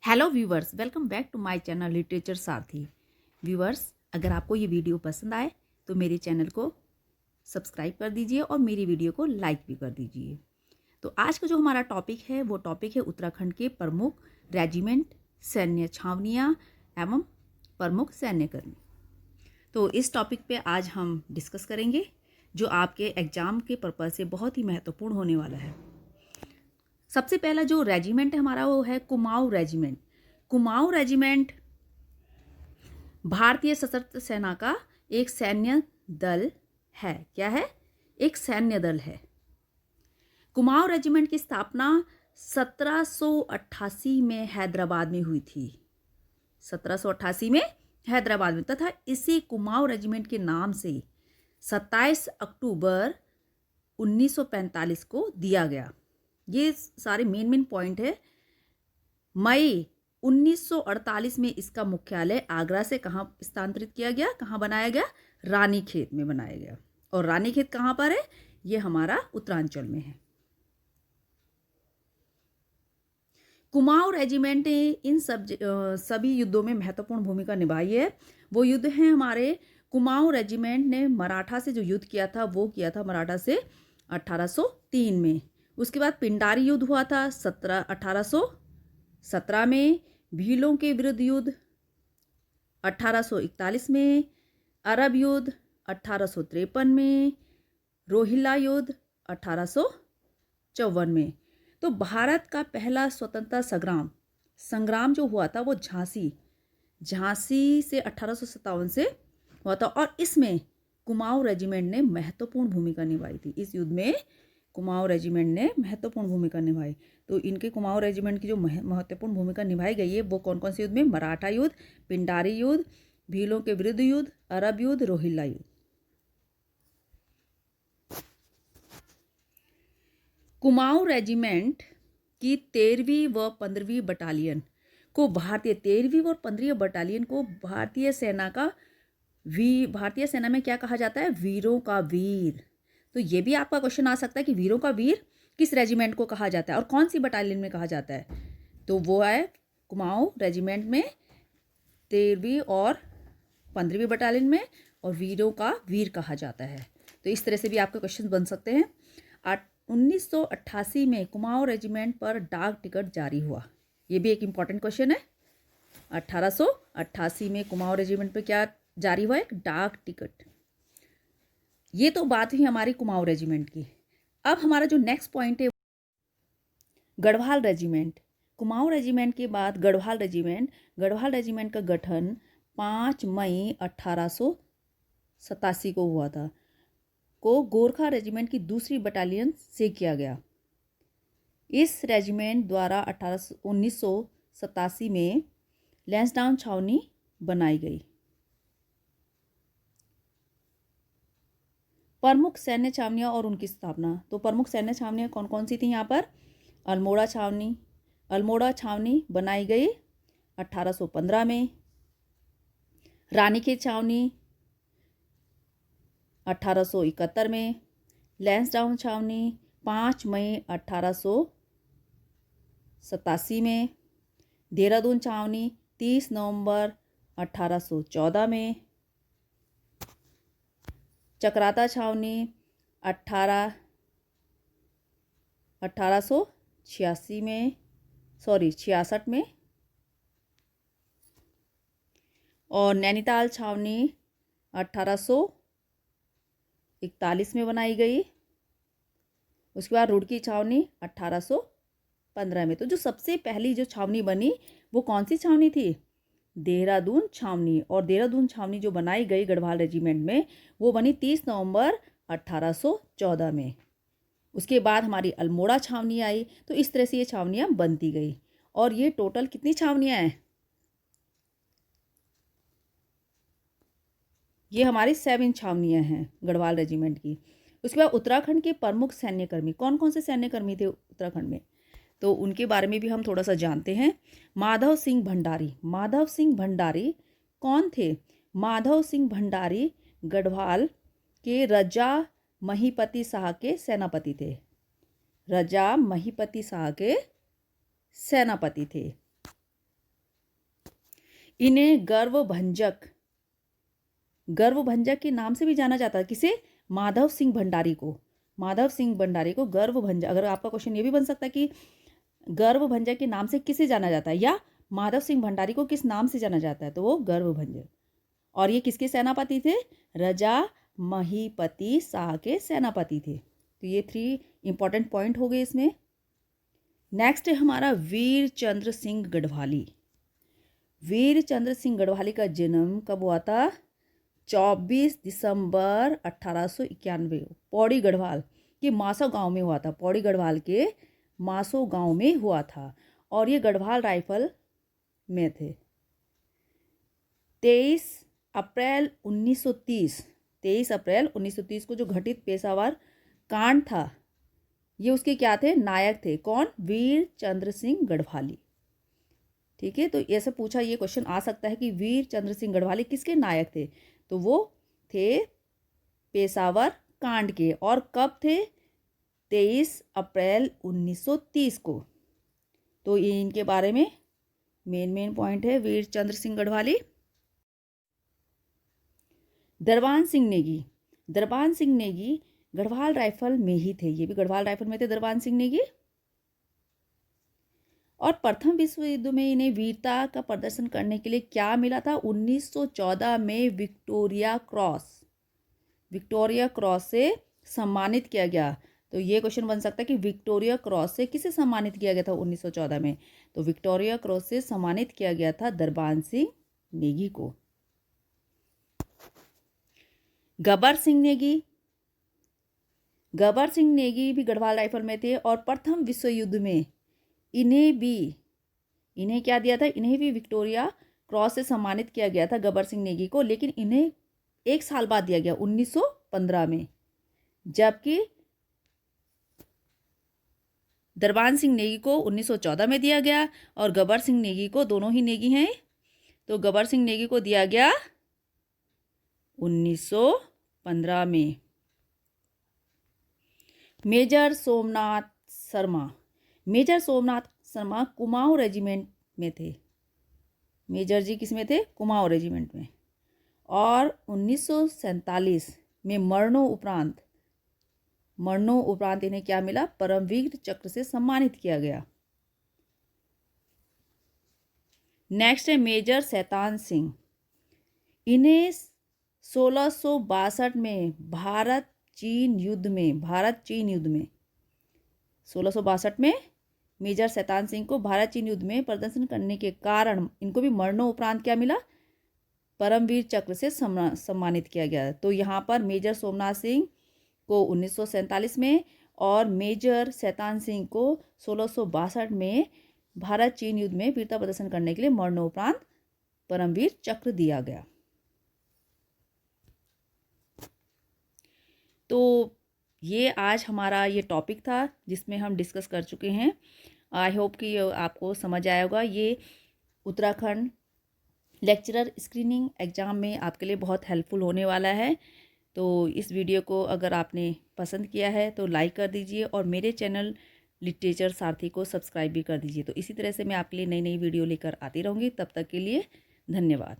Hello viewers, welcome back to my channel literature साथी। Viewers, अगर आपको ये वीडियो पसंद आए तो मेरे चैनल को सब्सक्राइब कर दीजिए और मेरी वीडियो को लाइक भी कर दीजिए। तो आज का जो हमारा टॉपिक है वो टॉपिक है उत्तराखंड के प्रमुख रेजिमेंट, सैन्य छावनियाँ एवं प्रमुख सैन्यकर्मी। तो इस टॉपिक पे आज हम डिस्कस करेंगे जो आपके एग्ज़ाम के पर्पज़ से बहुत ही महत्वपूर्ण होने वाला है। सबसे पहला जो रेजिमेंट है हमारा वो है कुमाऊं रेजिमेंट। कुमाऊं रेजिमेंट भारतीय सशस्त्र सेना का एक सैन्य दल है। क्या है? एक सैन्य दल है। कुमाऊं रेजिमेंट की स्थापना 1788 में हैदराबाद में हुई थी। 1788 में हैदराबाद में, तथा इसी कुमाऊं रेजिमेंट के नाम से 27 अक्टूबर 1945 को दिया गया। ये सारे मेन पॉइंट है। मई 1948 में इसका मुख्यालय आगरा से कहाँ स्थानांतरित किया गया, कहाँ बनाया गया? रानीखेत में बनाया गया। और रानीखेत कहाँ पर है? ये हमारा उत्तरांचल में है। कुमाऊं रेजिमेंट ने इन सभी युद्धों में महत्वपूर्ण भूमिका निभाई है। वो युद्ध हैं हमारे, कुमाऊं रेजिमेंट ने मराठा से जो युद्ध किया था वो किया था मराठा से 1803 में। उसके बाद पिंडारी युद्ध हुआ था 1817 में। भीलों के विरुद्ध युद्ध 1841 में। अरब युद्ध 1853 में। रोहिल्ला युद्ध 1854 में। तो भारत का पहला स्वतंत्रता संग्राम जो हुआ था वो झांसी से 1857 से हुआ था, और इसमें कुमाऊं रेजिमेंट ने महत्वपूर्ण भूमिका निभाई थी। इस युद्ध में कुमाऊं रेजिमेंट ने महत्वपूर्ण भूमिका निभाई। तो इनके कुमाऊं रेजिमेंट की जो महत्वपूर्ण भूमिका निभाई गई है वो कौन कौन से युद्ध में? मराठा युद्ध, पिंडारी युद्ध, भीलों के विरुद्ध युद्ध, अरब युद्ध, रोहिल्ला युद्ध। कुमाऊं रेजिमेंट की 13वीं व 15वीं बटालियन को भारतीय सेना का भारतीय सेना में क्या कहा जाता है? वीरों का वीर। तो ये भी आपका क्वेश्चन आ सकता है कि वीरों का वीर किस रेजिमेंट को कहा जाता है और कौन सी बटालियन में कहा जाता है? तो वो है कुमाऊं रेजिमेंट में 13वीं और 15वीं बटालियन में, और वीरों का वीर कहा जाता है। तो इस तरह से भी आपके क्वेश्चन बन सकते हैं। 1988 में कुमाऊं रेजिमेंट पर डाक टिकट जारी हुआ। ये भी एक इम्पॉर्टेंट क्वेश्चन है। 1888 में कुमाऊं रेजिमेंट पर क्या जारी हुआ? एक डाक टिकट। ये तो बात हुई हमारी कुमाऊं रेजिमेंट की। अब हमारा जो नेक्स्ट पॉइंट है गढ़वाल रेजिमेंट। कुमाऊं रेजिमेंट के बाद गढ़वाल रेजिमेंट का गठन 5 मई 1887 को हुआ था, को गोरखा रेजिमेंट की दूसरी बटालियन से किया गया। इस रेजिमेंट द्वारा 1987 में लैंसडाउन छावनी बनाई गई। प्रमुख सैन्य छावनियाँ और उनकी स्थापना। तो प्रमुख सैन्य छावनियाँ कौन कौन सी थी यहाँ पर? अल्मोड़ा छावनी बनाई गई 1815 में। रानीखेत छावनी 1871 में। लैंसडाउन छावनी 5 मई 1887 में। देहरादून छावनी 30 नवंबर 1814 में। चकराता छावनी 1886 में, 66 में। और नैनीताल छावनी 1841 में बनाई गई। उसके बाद रुड़की छावनी 1815 में। तो जो सबसे पहली जो छावनी बनी वो कौन सी छावनी थी? देहरादून छावनी। और देहरादून छावनी जो बनाई गई गढ़वाल रेजिमेंट में वो बनी 30 नवंबर 1814 में। उसके बाद हमारी अल्मोड़ा छावनी आई। तो इस तरह से ये छावनियाँ बनती गई। और ये टोटल कितनी छावनियाँ हैं? ये हमारी 7 छावनियाँ हैं गढ़वाल रेजिमेंट की। उसके बाद उत्तराखंड के प्रमुख सैन्यकर्मी, कौन कौन से सैन्यकर्मी थे उत्तराखंड में? तो उनके बारे में भी हम थोड़ा सा जानते हैं। माधव सिंह भंडारी कौन थे? माधव सिंह भंडारी गढ़वाल के रजा महीपति शाह के सेनापति थे। रजा महीपति शाह के सेनापति थे। इन्हें गर्वभंजक के नाम से भी जाना जाता है। किसे? माधव सिंह भंडारी को। माधव सिंह भंडारी को गर्वभंजक, अगर आपका क्वेश्चन ये भी बन सकता है कि गर्वभंजक के नाम से किसे जाना जाता है, या माधव सिंह भंडारी को किस नाम से जाना जाता है, तो वो गर्वभंजक। और ये किसके सेनापति थे? राजा महीपति शाह के सेनापति थे। तो ये 3 इंपॉर्टेंट पॉइंट हो गए इसमें। नेक्स्ट है हमारा वीर चंद्र सिंह गढ़वाली। वीर चंद्र सिंह गढ़वाली का जन्म कब हुआ था? 24 दिसंबर 1891 पौड़ी गढ़वाल के मासो गांव में हुआ था। पौड़ी गढ़वाल के मासो गांव में हुआ था और ये गढ़वाल राइफल में थे। 23 अप्रैल 1930 को जो घटित पेशावर कांड था, ये उसके क्या थे? नायक थे। कौन? वीर चंद्र सिंह गढ़वाली। ठीक है, तो ऐसे पूछा, ये क्वेश्चन आ सकता है कि वीर चंद्र सिंह गढ़वाली किसके नायक थे? तो वो थे पेशावर कांड के। और कब थे? 23 अप्रैल 1930 को। तो ये इनके बारे में मेन पॉइंट है वीर चंद्र सिंह गढ़वाली। दरबान सिंह नेगी। दरबान सिंह नेगी गढ़वाल राइफल में ही थे। ये भी गढ़वाल राइफल में थे दरबान सिंह नेगी। और प्रथम विश्व युद्ध में इन्हें वीरता का प्रदर्शन करने के लिए क्या मिला था? 1914 में विक्टोरिया क्रॉस से सम्मानित किया गया। तो ये क्वेश्चन बन सकता है कि विक्टोरिया क्रॉस से किसे सम्मानित किया गया था 1914 में? तो विक्टोरिया क्रॉस से सम्मानित किया गया था दरबान सिंह नेगी को। गबर सिंह नेगी भी गढ़वाल राइफल में थे और प्रथम विश्व युद्ध में इन्हें क्या दिया था? इन्हें भी विक्टोरिया क्रॉस से सम्मानित किया गया था गबर सिंह नेगी को, लेकिन इन्हें 1 साल बाद दिया गया 1915 में, जबकि दरबान सिंह नेगी को 1914 में दिया गया और गबर सिंह नेगी को, दोनों ही नेगी हैं, तो गबर सिंह नेगी को दिया गया 1915 में। मेजर सोमनाथ शर्मा कुमाऊं रेजिमेंट में थे। मेजर जी किस में थे? कुमाऊं रेजिमेंट में। और 1947 में मरणोपरांत इन्हें क्या मिला? परमवीर चक्र से सम्मानित किया गया। नेक्स्ट है मेजर शैतान सिंह। इन्हें 1662 में भारत चीन युद्ध में 1662 में मेजर शैतान सिंह को भारत चीन युद्ध में प्रदर्शन करने के कारण इनको भी मरणोपरांत क्या मिला? परमवीर चक्र से सम्मानित किया गया। तो यहाँ पर मेजर सोमनाथ सिंह को 1947 में और मेजर शैतान सिंह को 1662 में भारत चीन युद्ध में वीरता प्रदर्शन करने के लिए मरणोपरांत परमवीर चक्र दिया गया। तो ये आज हमारा ये टॉपिक था जिसमें हम डिस्कस कर चुके हैं। आई होप कि आपको समझ आया होगा। ये उत्तराखंड लेक्चरर स्क्रीनिंग एग्ज़ाम में आपके लिए बहुत हेल्पफुल होने वाला है। तो इस वीडियो को अगर आपने पसंद किया है तो लाइक कर दीजिए और मेरे चैनल लिटरेचर सारथी को सब्सक्राइब भी कर दीजिए। तो इसी तरह से मैं आपके लिए नई वीडियो लेकर आती रहूँगी। तब तक के लिए धन्यवाद।